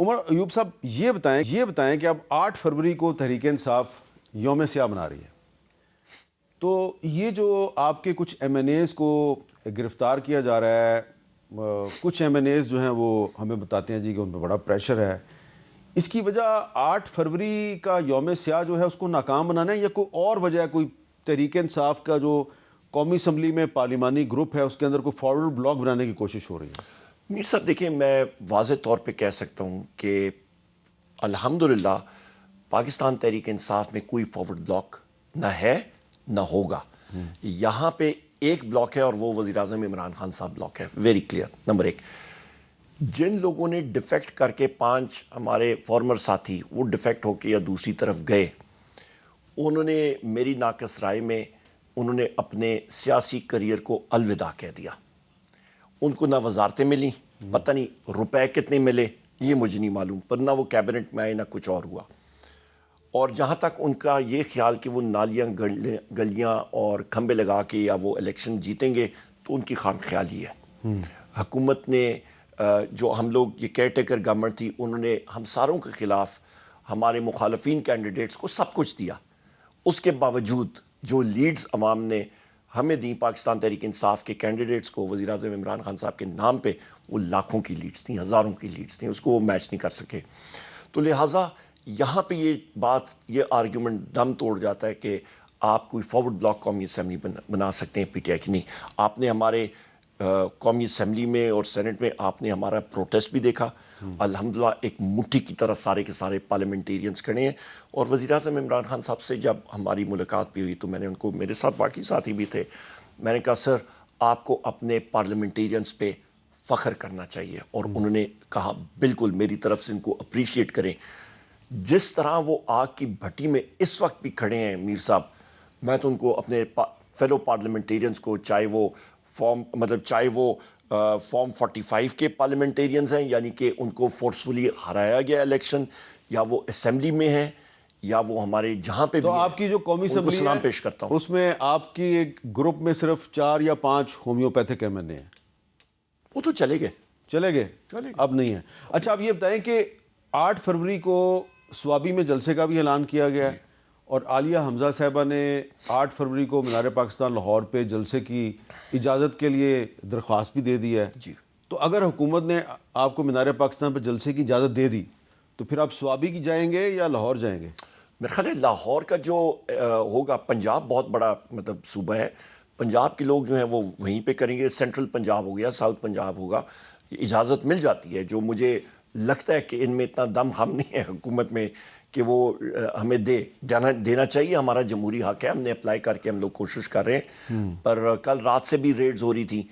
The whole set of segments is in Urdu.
عمر ایوب صاحب یہ بتائیں کہ اب 8 فروری کو تحریک انصاف یوم سیاہ منا رہی ہے، تو یہ جو آپ کے کچھ ایم این ایز کو گرفتار کیا جا رہا ہے، کچھ ایم این ایز جو ہیں وہ ہمیں بتاتے ہیں جی کہ ان پہ بڑا پریشر ہے، اس کی وجہ 8 فروری کا یوم سیاہ جو ہے اس کو ناکام بنانا ہے یا کوئی اور وجہ ہے؟ کوئی تحریک انصاف کا جو قومی اسمبلی میں پارلیمانی گروپ ہے اس کے اندر کوئی فارورڈ بلاک بنانے کی کوشش ہو رہی ہے؟ میر صاحب دیکھیں، میں واضح طور پہ کہہ سکتا ہوں کہ الحمدللہ پاکستان تحریک انصاف میں کوئی فارورڈ بلاک نہ ہے نہ ہوگا۔ یہاں پہ ایک بلاک ہے اور وہ وزیر اعظم عمران خان صاحب بلاک ہے، ویری کلیئر۔ نمبر 1، جن لوگوں نے ڈیفیکٹ کر کے 5 ہمارے فارمر ساتھی وہ ڈیفیکٹ ہو کے یا دوسری طرف گئے، انہوں نے میری ناقص رائے میں انہوں نے اپنے سیاسی کریئر کو الوداع کہہ دیا۔ ان کو نہ وزارتیں ملی، پتہ نہیں روپے کتنے ملے، یہ مجھے نہیں معلوم، پر نہ وہ کیبنٹ میں آئے نہ کچھ اور ہوا۔ اور جہاں تک ان کا یہ خیال کہ وہ نالیاں گلیاں اور کھمبے لگا کے یا وہ الیکشن جیتیں گے، تو ان کی خام خیالی ہے۔ حکومت نے جو ہم لوگ یہ کیئر ٹیکر گورنمنٹ تھی، انہوں نے ہم ساروں کے خلاف ہمارے مخالفین کینڈیڈیٹس کو سب کچھ دیا۔ اس کے باوجود جو لیڈز عوام نے ہمیں دی پاکستان تحریک انصاف کے کینڈیڈیٹس کو وزیر اعظم عمران خان صاحب کے نام پہ، وہ لاکھوں کی لیڈز تھیں، ہزاروں کی لیڈز تھیں، اس کو وہ میچ نہیں کر سکے۔ تو لہٰذا یہاں پہ یہ بات، یہ آرگیومنٹ دم توڑ جاتا ہے کہ آپ کوئی فارورڈ بلاک قومی اسمبلی بنا سکتے ہیں پی ٹی آئی کی۔ نہیں، آپ نے ہمارے قومی اسمبلی میں اور سینٹ میں آپ نے ہمارا پروٹیسٹ بھی دیکھا۔ الحمدللہ ایک مٹھی کی طرح سارے کے سارے پارلیمنٹیرینز کھڑے ہیں۔ اور وزیر اعظم عمران خان صاحب سے جب ہماری ملاقات بھی ہوئی تو میں نے ان کو، میرے ساتھ باقی ساتھی بھی تھے، میں نے کہا سر آپ کو اپنے پارلیمنٹیرینز پہ فخر کرنا چاہیے۔ اور انہوں نے کہا بالکل، میری طرف سے ان کو اپریشیٹ کریں۔ جس طرح وہ آگ کی بھٹی میں اس وقت بھی کھڑے ہیں میر صاحب، میں تو ان کو اپنے فیلو پارلیمنٹیرینز کو، چاہے وہ فارم 45 کے پارلیمنٹیرینز ہیں، یعنی کہ ان کو فورسفلی ہرایا گیا الیکشن، یا وہ اسمبلی میں ہیں یا وہ ہمارے جہاں پہ بھی، تو آپ کی جو قومی اسمبلی سلام پیش کرتا ہوں، اس میں آپ کی ایک گروپ میں صرف 4 یا 5 ہومیوپیتھک ایم این اے ہیں؟ وہ تو چلے گئے، اب نہیں ہے۔ اچھا آپ یہ بتائیں کہ 8 فروری کو سوابی میں جلسے کا بھی اعلان کیا گیا ہے، اور عالیہ حمزہ صاحبہ نے 8 فروری کو مینار پاکستان لاہور پہ جلسے کی اجازت کے لیے درخواست بھی دے دی ہے۔ تو اگر حکومت نے آپ کو مینار پاکستان پہ جلسے کی اجازت دے دی تو پھر آپ سوابی کی جائیں گے یا لاہور جائیں گے؟ میرے خیال ہے لاہور کا جو ہوگا، پنجاب بہت بڑا صوبہ ہے، پنجاب کے لوگ جو ہیں وہ وہیں پہ کریں گے۔ سینٹرل پنجاب ہو گیا، ساؤتھ پنجاب ہوگا، اجازت مل جاتی ہے۔ جو مجھے لگتا ہے کہ ان میں اتنا دم خم نہیں ہے حکومت میں کہ وہ ہمیں دینا چاہیے، ہمارا جمہوری حق ہے، ہم نے اپلائی کر کے ہم لوگ کوشش کر رہے ہیں۔ پر کل رات سے بھی ریڈز ہو رہی تھی،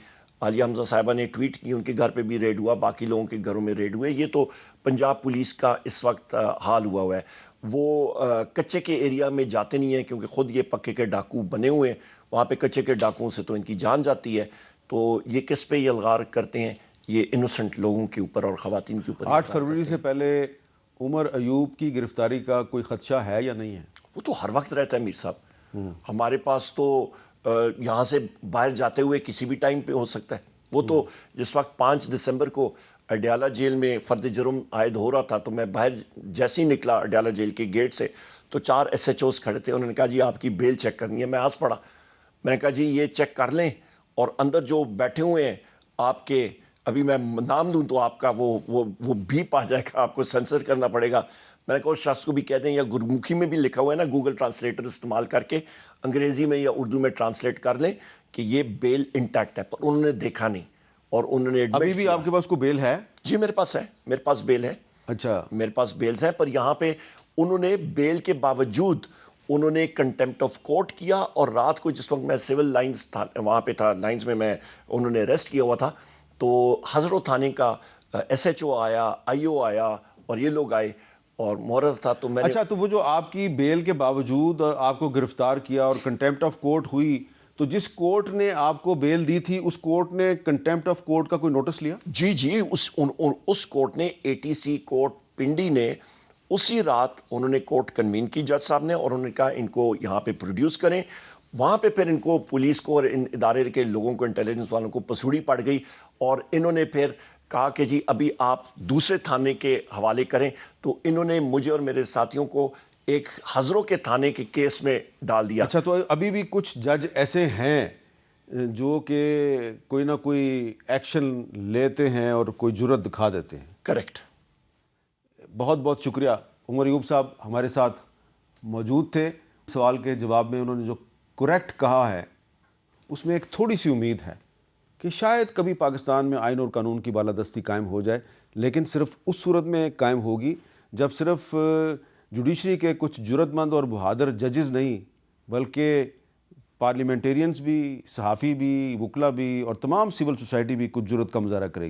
عالیہ حمزہ صاحبہ نے ٹویٹ کی، ان کے گھر پہ بھی ریڈ ہوا، باقی لوگوں کے گھروں میں ریڈ ہوئے۔ یہ تو پنجاب پولیس کا اس وقت حال ہوا ہے۔ وہ کچے کے ایریا میں جاتے نہیں ہیں کیونکہ خود یہ پکے کے ڈاکو بنے ہوئے ہیں، وہاں پہ کچے کے ڈاکوؤں سے تو ان کی جان جاتی ہے۔ تو یہ کس پہ یہ الغار کرتے ہیں؟ یہ انوسنٹ لوگوں کے اوپر اور خواتین کے اوپر۔ 8 فروری سے پہلے عمر ایوب کی گرفتاری کا کوئی خدشہ ہے یا نہیں ہے؟ وہ تو ہر وقت رہتا ہے میر صاحب، ہمارے پاس تو یہاں سے باہر جاتے ہوئے کسی بھی ٹائم پہ ہو سکتا ہے۔ وہ تو جس وقت 5 دسمبر کو اڈیالہ جیل میں فرد جرم عائد ہو رہا تھا، تو میں باہر جیسے ہی نکلا اڈیالہ جیل کے گیٹ سے تو 4 ایس ایچ اوز کھڑے تھے، انہوں نے کہا جی آپ کی بیل چیک کرنی ہے۔ میں آس پڑا، میں نے کہا جی یہ چیک کر لیں، اور اندر جو بیٹھے ہوئے ہیں آپ کے، ابھی میں نام دوں تو آپ کا وہ بیپ آ جائے گا، آپ کو سینسر کرنا پڑے گا۔ میں نے کہا اس شخص کو بھی کہہ دیں، یا گرمکھی میں بھی لکھا ہوا ہے نا، گوگل ٹرانسلیٹر استعمال کر کے انگریزی میں یا اردو میں ٹرانسلیٹ کر لیں کہ یہ بیل انٹیکٹ ہے۔ پر انہوں نے دیکھا نہیں، اور انہوں نے ابھی بھی آپ کے پاس کوئی بیل ہے؟ جی میرے پاس ہے، میرے پاس بیل ہے۔ اچھا، میرے پاس بیلز ہیں، پر یہاں پہ انہوں نے بیل کے باوجود انہوں نے کنٹیمپٹ آف کورٹ کیا، اور رات کو جس وقت میں سول لائنز وہاں پہ تھا، لائنز میں انہوں نے اریسٹ کیا ہوا تھا، تو ہزاروں تھانے کا ایس ایچ او آیا، آئی او آیا، اور یہ لوگ آئے اور مہرر تھا۔ تو میں اچھا، تو وہ جو آپ کی بیل کے باوجود آپ کو گرفتار کیا اور کنٹیمپٹ آف کورٹ ہوئی، تو جس کورٹ نے آپ کو بیل دی تھی اس کورٹ نے کنٹیمپٹ آف کورٹ کا کوئی نوٹس لیا؟ جی اس کورٹ نے، A T C court Pindi نے، اسی رات انہوں نے کورٹ کنوین کی جج صاحب نے، اور انہوں نے کہا ان کو یہاں پہ پروڈیوس کریں۔ وہاں پہ پھر ان کو پولیس کو اور ان ادارے کے لوگوں کو، انٹیلیجنس والوں کو پسوڑی پڑ گئی، اور انہوں نے پھر کہا کہ جی ابھی آپ دوسرے تھانے کے حوالے کریں، تو انہوں نے مجھے اور میرے ساتھیوں کو ایک ہزروں کے تھانے کے کیس میں ڈال دیا۔ اچھا، تو ابھی بھی کچھ جج ایسے ہیں جو کہ کوئی نہ کوئی ایکشن لیتے ہیں اور کوئی جرت دکھا دیتے ہیں؟ کریکٹ۔ بہت بہت شکریہ۔ عمر ایوب صاحب ہمارے ساتھ موجود تھے۔ سوال کے جواب میں انہوں نے جو کریکٹ کہا ہے اس میں ایک تھوڑی سی امید ہے کہ شاید کبھی پاکستان میں آئین اور قانون کی بالادستی قائم ہو جائے، لیکن صرف اس صورت میں قائم ہوگی جب صرف جوڈیشری کے کچھ جرت مند اور بہادر ججز نہیں بلکہ پارلیمنٹیرینز بھی، صحافی بھی، وکلا بھی اور تمام سول سوسائٹی بھی کچھ جرت کا مظاہرہ کرے گی۔